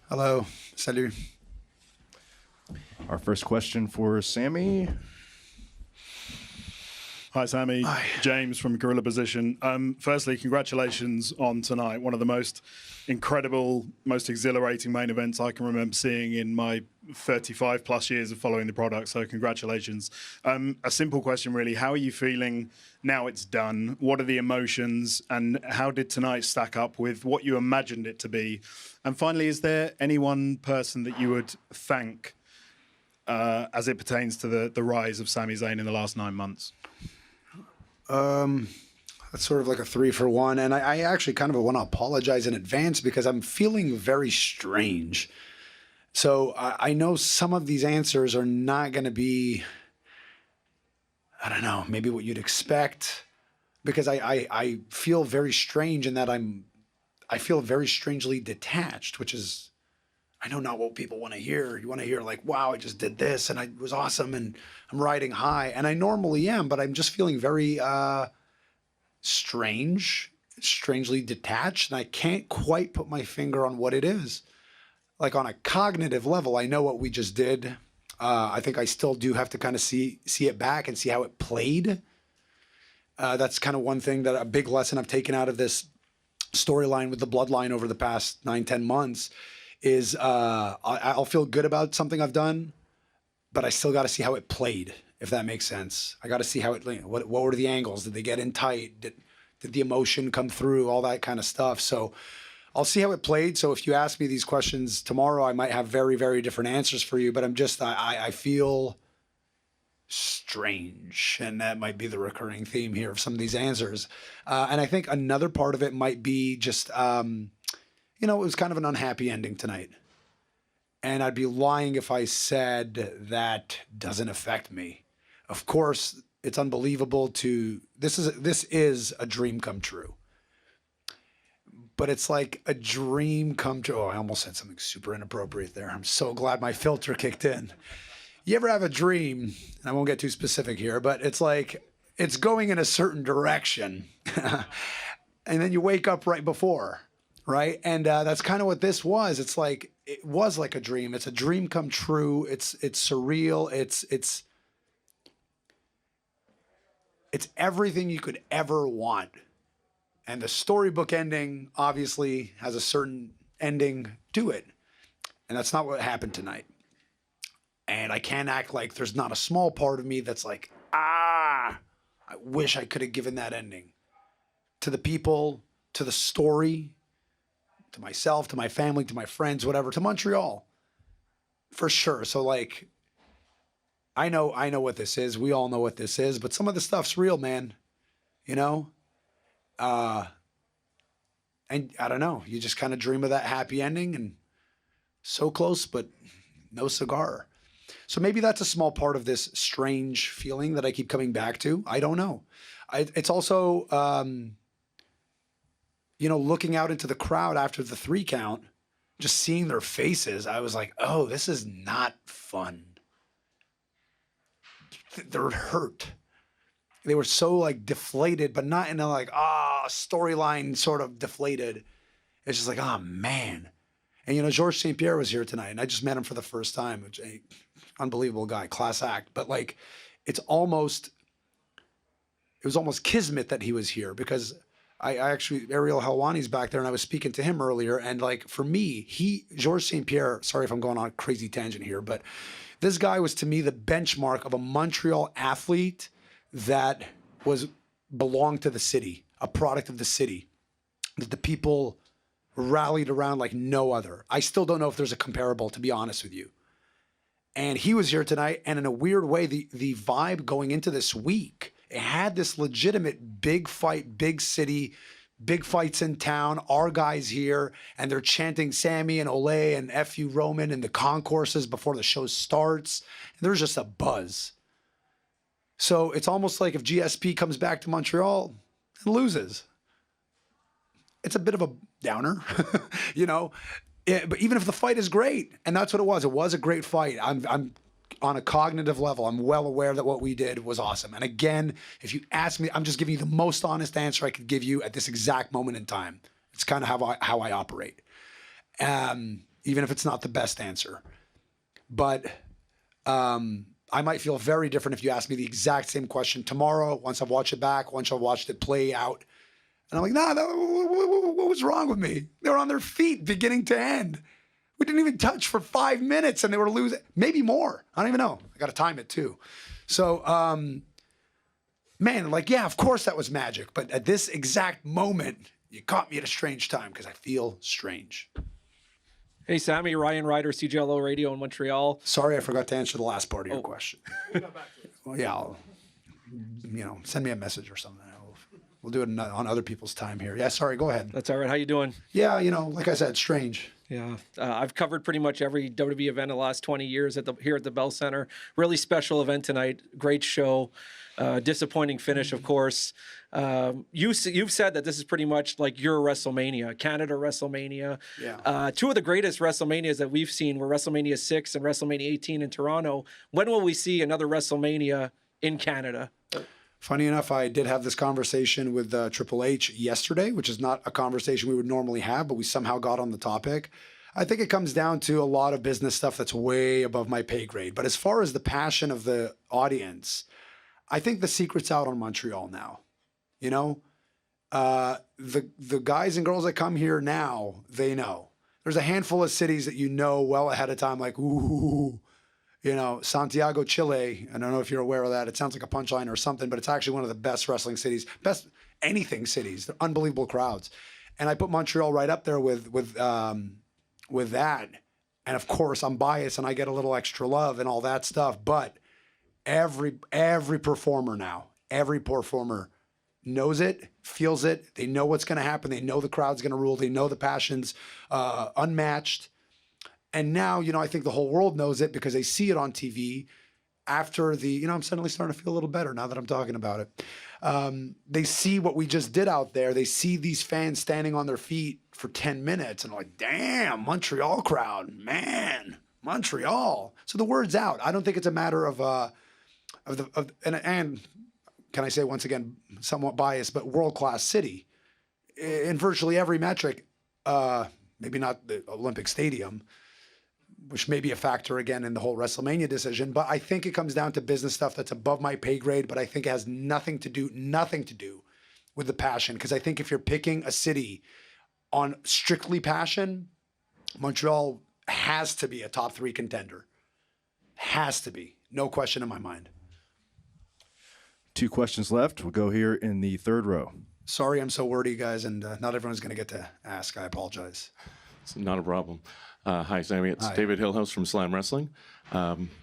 Hello. Salut. Our first question for Sami. Hi, Sami. Hi. James from Gorilla Position. Firstly, congratulations on tonight. One of the most incredible, most exhilarating main events I can remember seeing in my 35 plus years of following the product. So congratulations. A simple question, really. How are you feeling now it's done? What are the emotions? And how did tonight stack up with what you imagined it to be? And finally, is there any one person that you would thank as it pertains to the rise of Sami Zayn in the last 9 months? That's sort of like a 3-for-1. And I actually kind of want to apologize in advance because I'm feeling very strange. So I know some of these answers are not going to be, I don't know, maybe what you'd expect. Because I feel very strange in that I feel very strangely detached, which is, I know not what people want to hear. You want to hear like, wow, I just did this and it was awesome and I'm riding high. And I normally am, but I'm just feeling very strangely detached. And I can't quite put my finger on what it is. Like on a cognitive level, I know what we just did. I think I still do have to kind of see it back and see how it played. That's kind of one thing that a big lesson I've taken out of this storyline with the Bloodline over the past 9-10 months is I'll feel good about something I've done, but I still got to see how it played, if that makes sense. I got to see how it, what were the angles? Did they get in tight? Did the emotion come through? All that kind of stuff. So I'll see how it played. So if you ask me these questions tomorrow, I might have very, very different answers for you, but I feel strange. And that might be the recurring theme here of some of these answers. And I think another part of it might be just, it was kind of an unhappy ending tonight. And I'd be lying if I said that doesn't affect me. Of course, it's unbelievable this is a dream come true. But it's like a dream come true. Oh, I almost said something super inappropriate there. I'm so glad my filter kicked in. You ever have a dream, and I won't get too specific here, but it's like it's going in a certain direction. And then you wake up right before. Right. And that's kind of what this was. It's like it was like a dream. It's a dream come true. It's surreal. It's everything you could ever want. And the storybook ending obviously has a certain ending to it. And that's not what happened tonight. And I can't act like there's not a small part of me that's like, I wish I could have given that ending to the people, to the story, to myself, to my family, to my friends, whatever, to Montreal, for sure. So like, I know what this is. We all know what this is, but some of the stuff's real, man. And I don't know. You just kind of dream of that happy ending and so close, but no cigar. So maybe that's a small part of this strange feeling that I keep coming back to. I don't know. It's also, looking out into the crowd after the 3 count, just seeing their faces, I was like, oh, this is not fun. They're hurt. They were so like deflated, but not in a like, storyline sort of deflated. It's just like, oh man. And Georges St. Pierre was here tonight and I just met him for the first time, which unbelievable guy, class act. But like, it was almost kismet that he was here because I actually, Ariel Helwani's back there and I was speaking to him earlier. And like, for me, Georges St. Pierre, sorry if I'm going on a crazy tangent here, but this guy was to me the benchmark of a Montreal athlete that belonged to the city, a product of the city, that the people rallied around like no other. I still don't know if there's a comparable, to be honest with you. And he was here tonight, and in a weird way, the vibe going into this week, it had this legitimate big fight, big city, big fights in town, our guys here, and they're chanting Sami and Ole and F you Roman in the concourses before the show starts. And there's just a buzz. So it's almost like if GSP comes back to Montreal and loses. It's a bit of a downer, but even if the fight is great, and that's what it was a great fight. I'm on a cognitive level, I'm well aware that what we did was awesome. And again, if you ask me, I'm just giving you the most honest answer I could give you at this exact moment in time. It's kind of how I operate. even if it's not the best answer. But I might feel very different if you ask me the exact same question tomorrow, once I've watched it back, once I've watched it play out. And I'm like, nah, what was wrong with me? They were on their feet beginning to end. We didn't even touch for 5 minutes and they were losing, maybe more. I don't even know. I got to time it too. So, man, like, yeah, of course that was magic. But at this exact moment, you caught me at a strange time because I feel strange. Hey, Sami, Ryan Ryder, CJLO Radio in Montreal. Sorry, I forgot to answer the last part of your question. Well, yeah, send me a message or something. We'll do it on other people's time here. Yeah, sorry, go ahead. That's all right. How you doing? Yeah, like I said, strange. Yeah, I've covered pretty much every WWE event in the last 20 years here at the Bell Center. Really special event tonight. Great show. Disappointing finish, of course. You've said that this is pretty much like your WrestleMania, Canada WrestleMania. Yeah. Two of the greatest WrestleManias that we've seen were WrestleMania 6 and WrestleMania 18 in Toronto. When will we see another WrestleMania in Canada? Funny enough, I did have this conversation with Triple H yesterday, which is not a conversation we would normally have, but we somehow got on the topic. I think it comes down to a lot of business stuff that's way above my pay grade. But as far as the passion of the audience, I think the secret's out on Montreal now. The guys and girls that come here now, they know. There's a handful of cities that well ahead of time, like, ooh, Santiago, Chile. I don't know if you're aware of that. It sounds like a punchline or something, but it's actually one of the best wrestling cities, best anything cities. They're unbelievable crowds. And I put Montreal right up there with that. And of course, I'm biased and I get a little extra love and all that stuff. But every performer now, every performer knows it, feels it. They know what's going to happen. They know the crowd's going to rule. They know the passion's unmatched. And now, I think the whole world knows it because they see it on TV after I'm suddenly starting to feel a little better now that I'm talking about it. They see what we just did out there. They see these fans standing on their feet for 10 minutes and like, damn, Montreal crowd, man, Montreal. So the word's out. I don't think it's a matter of and can I say once again, somewhat biased, but world-class city in virtually every metric, maybe not the Olympic Stadium, which may be a factor again in the whole WrestleMania decision. But I think it comes down to business stuff that's above my pay grade, but I think it has nothing to do with the passion. Because I think if you're picking a city on strictly passion, Montreal has to be a top 3 contender. Has to be. No question in my mind. 2 questions left. We'll go here in the third row. Sorry I'm so wordy, guys, and not everyone's going to get to ask. I apologize. It's not a problem. Hi, Sami. It's Hi. David Hillhouse from Slam Wrestling.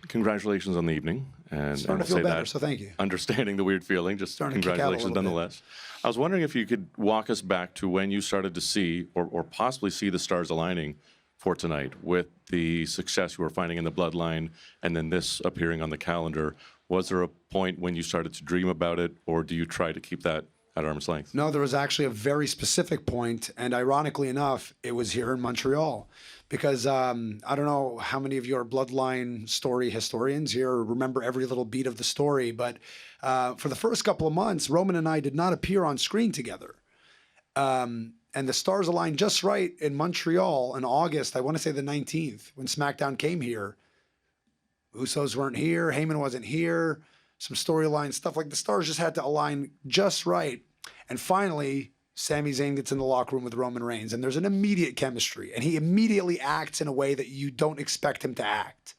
Congratulations on the evening. And Starting to feel better, so thank you. Understanding the weird feeling, just Starting to kick out a congratulations little bit. nonetheless. I was wondering if you could walk us back to when you started to see or possibly see the stars aligning for tonight with the success you were finding in the Bloodline and then this appearing on the calendar. Was there a point when you started to dream about it, or do you try to keep that at arm's length? No, there was actually a very specific point, and ironically enough, it was here in Montreal. Because I don't know how many of you are Bloodline story historians here or remember every little beat of the story, but for the first couple of months, Roman and I did not appear on screen together. And the stars aligned just right in Montreal in August, I want to say the 19th, when SmackDown came here. Usos weren't here, Heyman wasn't here, some storyline stuff, like the stars just had to align just right. And finally, Sami Zayn gets in the locker room with Roman Reigns, and there's an immediate chemistry, and he immediately acts in a way that you don't expect him to act.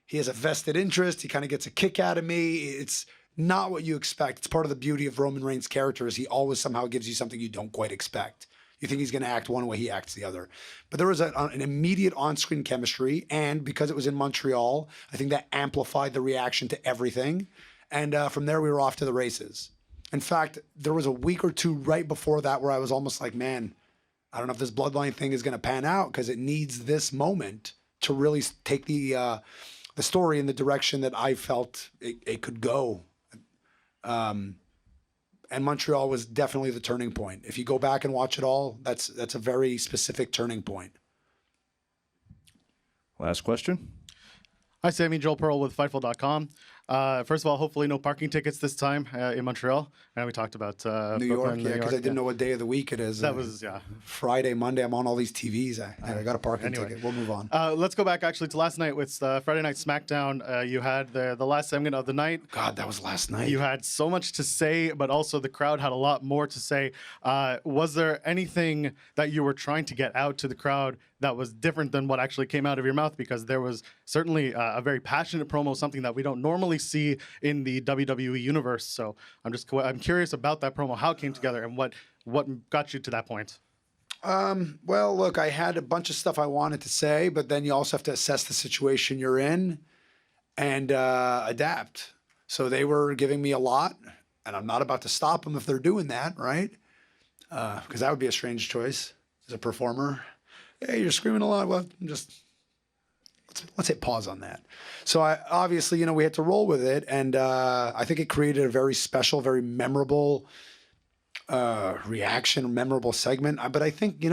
He has a vested interest. He kind of gets a kick out of me. It's not what you expect. It's part of the beauty of Roman Reigns' character is he always somehow gives you something you don't quite expect. You think he's going to act one way, he acts the other. But there was an immediate on-screen chemistry, and because it was in Montreal, I think that amplified the reaction to everything. And from there, we were off to the races. In fact, there was a week or two right before that where I was almost like, man, I don't know if this Bloodline thing is going to pan out because it needs this moment to really take the story in the direction that I felt it could go. And Montreal was definitely the turning point. If you go back and watch it all, that's a very specific turning point. Last question. Hi, Sami. Joel Pearl with Fightful.com. First of all, hopefully no parking tickets this time in Montreal. And we talked about New York, Brooklyn, yeah, because I didn't know what day of the week it is. That was, yeah. Friday, Monday. I'm on all these TVs. I got a parking ticket. We'll move on. Let's go back actually to last night with Friday Night SmackDown. You had the last segment of the night. God, that was last night. You had so much to say, but also the crowd had a lot more to say. Was there anything that you were trying to get out to the crowd that was different than what actually came out of your mouth? Because there was certainly a very passionate promo, something that we don't normally see in the WWE universe. So I'm curious about that promo, how it came together, and what got you to that point. Well, look, I had a bunch of stuff I wanted to say, but then you also have to assess the situation you're in and adapt. So they were giving me a lot, and I'm not about to stop them if they're doing that, right? Because that would be a strange choice as a performer. Hey, you're screaming a lot. Well, let's hit pause on that. So obviously, we had to roll with it, and I think it created a very special, very memorable reaction, memorable segment. But I think,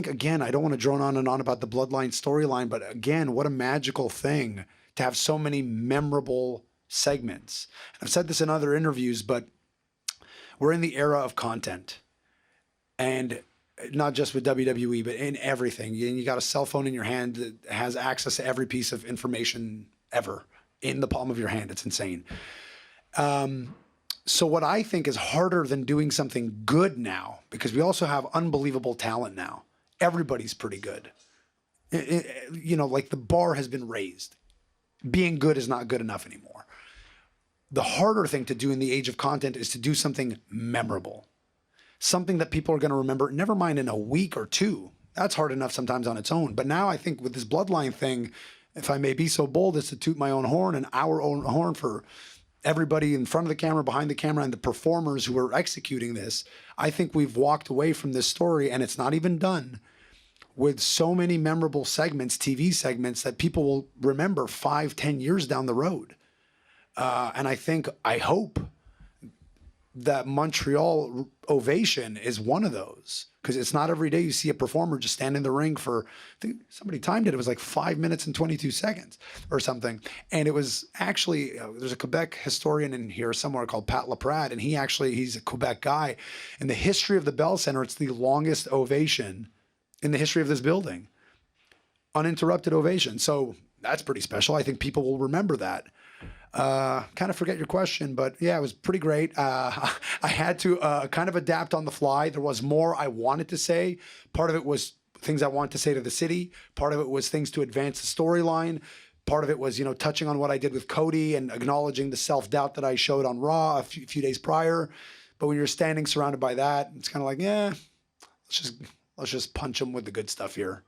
again, I don't want to drone on and on about the Bloodline storyline, but again, what a magical thing to have so many memorable segments. And I've said this in other interviews, but we're in the era of content, and not just with WWE, but in everything. You got a cell phone in your hand that has access to every piece of information ever in the palm of your hand. It's insane. So what I think is harder than doing something good now, because we also have unbelievable talent now. Everybody's pretty good. Like the bar has been raised. Being good is not good enough anymore. The harder thing to do in the age of content is to do something memorable. Something that people are going to remember, never mind in a week or two. That's hard enough sometimes on its own. But now I think with this Bloodline thing, if I may be so bold as to toot my own horn and our own horn for everybody in front of the camera, behind the camera, and the performers who are executing this, I think we've walked away from this story, and it's not even done, with so many memorable segments, TV segments, that people will remember 5-10 years down the road. And I hope that Montreal ovation is one of those, because it's not every day you see a performer just stand in the ring for, I think somebody timed it, it was like 5 minutes and 22 seconds or something. And it was actually, there's a Quebec historian in here somewhere called Pat Laprade, and he's a Quebec guy. In the history of the Bell Center, it's the longest ovation in the history of this building. Uninterrupted ovation. So that's pretty special. I think people will remember that. Kind of forget your question, but yeah, it was pretty great. I had to kind of adapt on the fly. There was more I wanted to say. Part of it was things I wanted to say to the city. Part of it was things to advance the storyline. Part of it was, touching on what I did with Cody and acknowledging the self-doubt that I showed on Raw a few days prior. But when you're standing surrounded by that, it's kind of like, let's just punch them with the good stuff here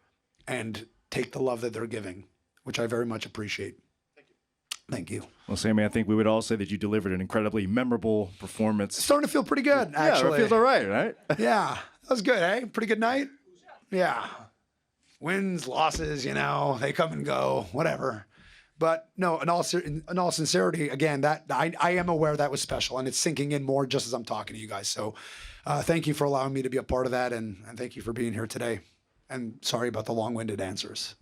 and take the love that they're giving, which I very much appreciate. Thank you. Well, Sami, I think we would all say that you delivered an incredibly memorable performance. It's starting to feel pretty good, actually. Yeah, it feels all right, right? Yeah, that was good, eh? Pretty good night? Yeah. Wins, losses, they come and go, whatever. But no, in all sincerity, again, that I am aware that was special, and it's sinking in more just as I'm talking to you guys. So thank you for allowing me to be a part of that, and thank you for being here today. And sorry about the long-winded answers.